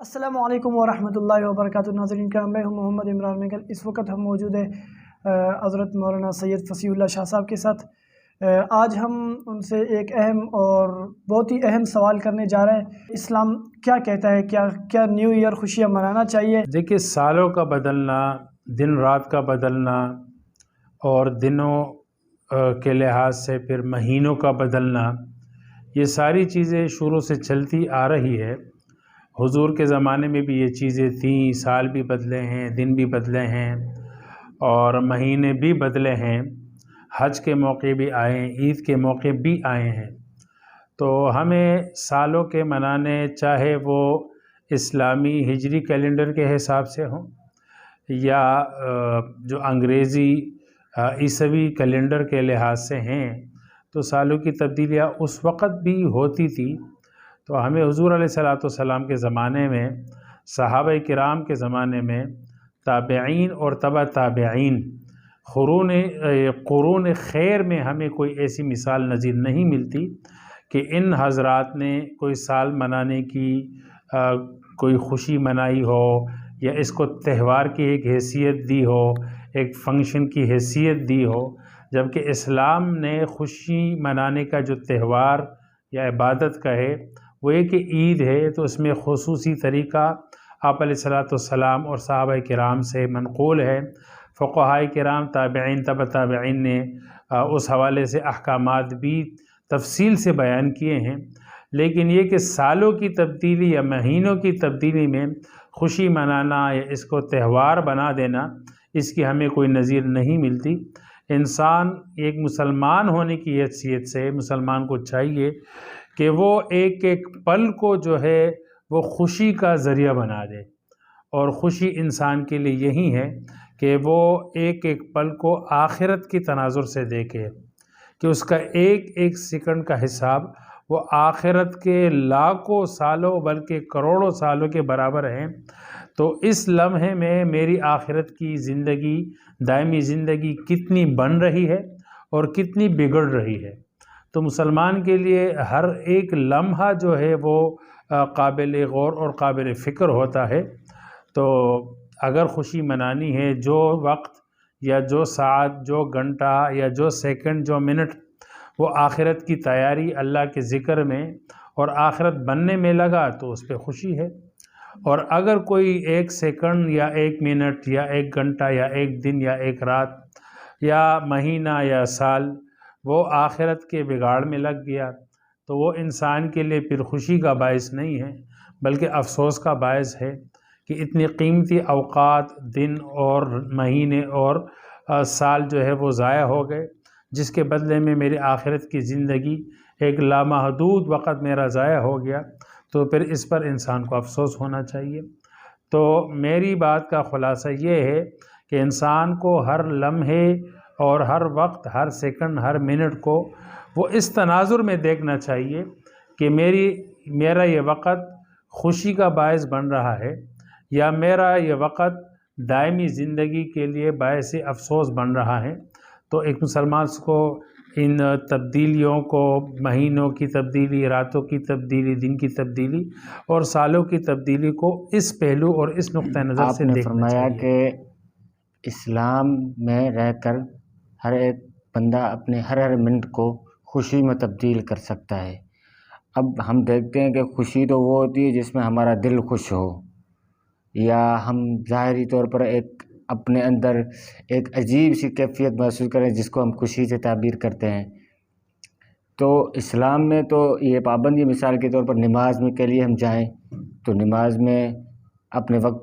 السلام علیکم ورحمۃ اللہ وبرکاتہ۔ ناظرین کرام، میں ہوں محمد عمران میگل۔ اس وقت ہم موجود ہیں حضرت مولانا سید فصیح اللہ شاہ صاحب کے ساتھ۔ آج ہم ان سے ایک اہم اور بہت ہی اہم سوال کرنے جا رہے ہیں۔ اسلام کیا کہتا ہے؟ کیا نیو ایئر خوشیاں منانا چاہیے؟ دیکھیے، سالوں کا بدلنا، دن رات کا بدلنا اور دنوں کے لحاظ سے پھر مہینوں کا بدلنا، یہ ساری چیزیں شروع سے چلتی آ رہی ہے۔ حضور کے زمانے میں بھی یہ چیزیں تھیں، سال بھی بدلے ہیں، دن بھی بدلے ہیں اور مہینے بھی بدلے ہیں۔ حج کے موقع بھی آئے ہیں، عید کے موقع بھی آئے ہیں۔ تو ہمیں سالوں کے منانے، چاہے وہ اسلامی ہجری کیلنڈر کے حساب سے ہوں یا جو انگریزی عیسوی کیلنڈر کے لحاظ سے ہیں، تو سالوں کی تبدیلیاں اس وقت بھی ہوتی تھی۔ تو ہمیں حضور علیہ الصلوۃ کے زمانے میں، صحابہ کرام کے زمانے میں، تابعین اور تبع تابعین، قرون خیر میں ہمیں کوئی ایسی مثال نظیر نہیں ملتی کہ ان حضرات نے کوئی سال منانے کی کوئی خوشی منائی ہو یا اس کو تہوار کی ایک حیثیت دی ہو، ایک فنکشن کی حیثیت دی ہو، جبکہ اسلام نے خوشی منانے کا جو تہوار یا عبادت کا ہے وہ یہ کہ عید ہے، تو اس میں خصوصی طریقہ آپ علیہ السلام اور صحابہ کرام سے منقول ہے۔ فقہاء کرام، تابعین، تبع تابعین نے اس حوالے سے احکامات بھی تفصیل سے بیان کیے ہیں۔ لیکن یہ کہ سالوں کی تبدیلی یا مہینوں کی تبدیلی میں خوشی منانا یا اس کو تہوار بنا دینا، اس کی ہمیں کوئی نظیر نہیں ملتی۔ انسان ایک مسلمان ہونے کی حیثیت سے مسلمان کو چاہیے کہ وہ ایک ایک پل کو جو ہے وہ خوشی کا ذریعہ بنا دے، اور خوشی انسان کے لیے یہی ہے کہ وہ ایک ایک پل کو آخرت کی تناظر سے دیکھے، کہ اس کا ایک ایک سیکنڈ کا حساب وہ آخرت کے لاکھوں سالوں بلکہ کروڑوں سالوں کے برابر ہیں۔ تو اس لمحے میں میری آخرت کی زندگی، دائمی زندگی کتنی بن رہی ہے اور کتنی بگڑ رہی ہے۔ تو مسلمان کے لیے ہر ایک لمحہ جو ہے وہ قابل غور اور قابل فکر ہوتا ہے۔ تو اگر خوشی منانی ہے، جو وقت یا جو ساعت، جو گھنٹہ یا جو سیکنڈ، جو منٹ وہ آخرت کی تیاری، اللہ کے ذکر میں اور آخرت بننے میں لگا، تو اس پہ خوشی ہے۔ اور اگر کوئی ایک سیکنڈ یا ایک منٹ یا ایک گھنٹہ یا ایک دن یا ایک رات یا مہینہ یا سال وہ آخرت کے بگاڑ میں لگ گیا، تو وہ انسان کے لیے پھر خوشی کا باعث نہیں ہے، بلکہ افسوس کا باعث ہے کہ اتنی قیمتی اوقات، دن اور مہینے اور سال جو ہے وہ ضائع ہو گئے، جس کے بدلے میں میری آخرت کی زندگی ایک لامحدود وقت میرا ضائع ہو گیا۔ تو پھر اس پر انسان کو افسوس ہونا چاہیے۔ تو میری بات کا خلاصہ یہ ہے کہ انسان کو ہر لمحے اور ہر وقت، ہر سیکنڈ، ہر منٹ کو وہ اس تناظر میں دیکھنا چاہیے کہ میرا یہ وقت خوشی کا باعث بن رہا ہے یا میرا یہ وقت دائمی زندگی کے لیے باعث افسوس بن رہا ہے۔ تو ایک مسلمان کو ان تبدیلیوں کو، مہینوں کی تبدیلی، راتوں کی تبدیلی، دن کی تبدیلی اور سالوں کی تبدیلی کو اس پہلو اور اس نقطہ نظر سے دیکھنا چاہیے۔ آپ نے فرمایا کہ اسلام میں رہ کر ہر ایک بندہ اپنے ہر منٹ کو خوشی میں تبدیل کر سکتا ہے۔ اب ہم دیکھتے ہیں کہ خوشی تو وہ ہوتی ہے جس میں ہمارا دل خوش ہو، یا ہم ظاہری طور پر ایک اپنے اندر ایک عجیب سی کیفیت محسوس کریں جس کو ہم خوشی سے تعبیر کرتے ہیں۔ تو اسلام میں تو یہ پابندی، مثال کے طور پر نماز میں کے لیے ہم جائیں تو نماز میں اپنے وقت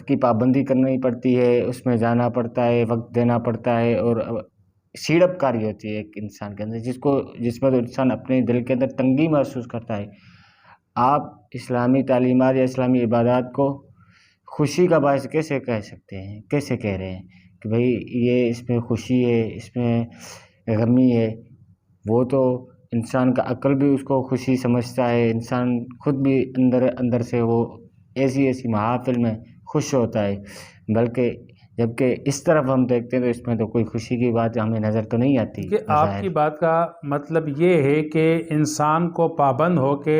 کی پابندی کرنی پڑتی ہے، اس میں جانا پڑتا ہے، وقت دینا پڑتا ہے، اور سیڑپ کاری ہوتی ہے ایک انسان کے اندر، جس میں تو انسان اپنے دل کے اندر تنگی محسوس کرتا ہے۔ آپ اسلامی تعلیمات یا اسلامی عبادات کو خوشی کا باعث کیسے کہہ سکتے ہیں، کیسے کہہ رہے ہیں کہ بھئی یہ اس میں خوشی ہے، اس میں غمی ہے؟ وہ تو انسان کا عقل بھی اس کو خوشی سمجھتا ہے، انسان خود بھی اندر سے وہ ایسی محافل میں خوش ہوتا ہے، جبکہ اس طرف ہم دیکھتے ہیں تو اس میں تو کوئی خوشی کی بات ہمیں نظر تو نہیں آتی۔ کہ آپ کی بات کا مطلب یہ ہے کہ انسان کو پابند ہو کے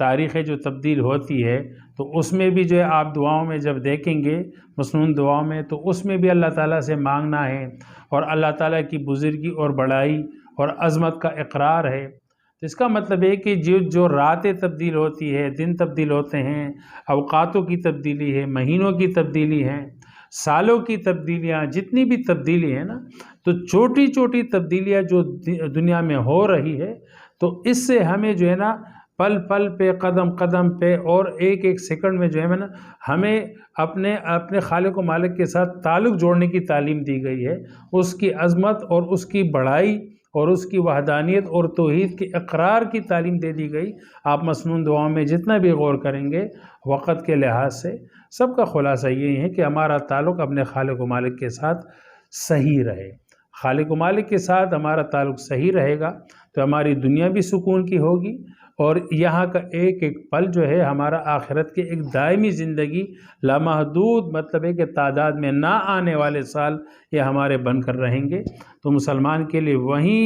تاریخیں جو تبدیل ہوتی ہے تو اس میں بھی جو ہے آپ دعاؤں میں جب دیکھیں گے مسنون دعاؤں میں تو اس میں بھی اللہ تعالیٰ سے مانگنا ہے اور اللہ تعالیٰ کی بزرگی اور بڑائی اور عظمت کا اقرار ہے۔ تو اس کا مطلب ہے کہ جو راتیں تبدیل ہوتی ہے، دن تبدیل ہوتے ہیں، اوقاتوں کی تبدیلی ہے، مہینوں کی تبدیلی ہے، سالوں کی تبدیلیاں، جتنی بھی تبدیلی ہے نا، تو چھوٹی چھوٹی تبدیلیاں جو دنیا میں ہو رہی ہے تو اس سے ہمیں جو ہے نا پل پل پہ، قدم قدم پہ اور ایک ایک سیکنڈ میں جو ہے نا ہمیں اپنے خالق و مالک کے ساتھ تعلق جوڑنے کی تعلیم دی گئی ہے، اس کی عظمت اور اس کی بڑائی اور اس کی وحدانیت اور توحید کے اقرار کی تعلیم دے دی گئی۔ آپ مسنون دعاؤں میں جتنا بھی غور کریں گے وقت کے لحاظ سے سب کا خلاصہ یہ ہے کہ ہمارا تعلق اپنے خالق و مالک کے ساتھ صحیح رہے۔ خالق و مالک کے ساتھ ہمارا تعلق صحیح رہے گا تو ہماری دنیا بھی سکون کی ہوگی اور یہاں کا ایک ایک پل جو ہے ہمارا آخرت کے ایک دائمی زندگی لامحدود، مطلب ہے کہ تعداد میں نہ آنے والے سال یہ ہمارے بن کر رہیں گے۔ تو مسلمان کے لیے وہی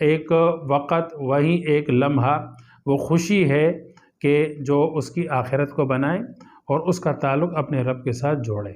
ایک وقت، وہی ایک لمحہ وہ خوشی ہے کہ جو اس کی آخرت کو بنائیں اور اس کا تعلق اپنے رب کے ساتھ جوڑے۔